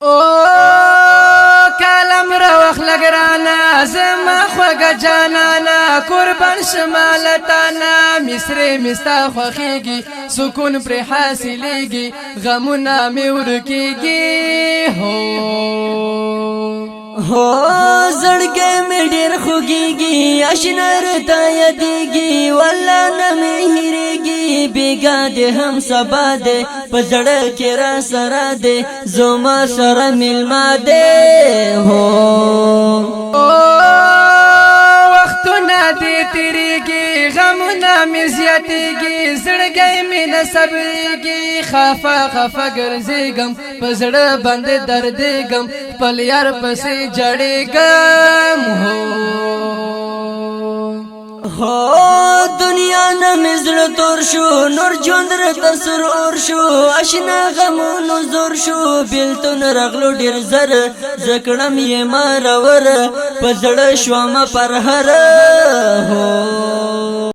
او کالم روخ لگرانا زما خوگا جانانا قربان شمالتانا مصر مستا خوخیگی سکون پر حاصلیگی غمونا میورکیگی هو زړګې مې ډېر خوږيږي اشنا رتا یادېږي والله نه مې هېرېږي بېګا دې هم سبا دې په زړه کې را سره دې زما سره مېلمه دې هو وختونه دې تېرېږي غمونه مې زیاتېږي زړګی مې نه صبرېږي خفه خفه ګرځېږم په زړه باندې دردېږم خپل یار پسې جړېږم هو دنیا نه مې زړه تور شو نور ژوند راته سور اور شو اشنا غمونو زور شو بېلتون راغلو ډېر زر زه کړم یې مارور په زړه شومه پر هر هو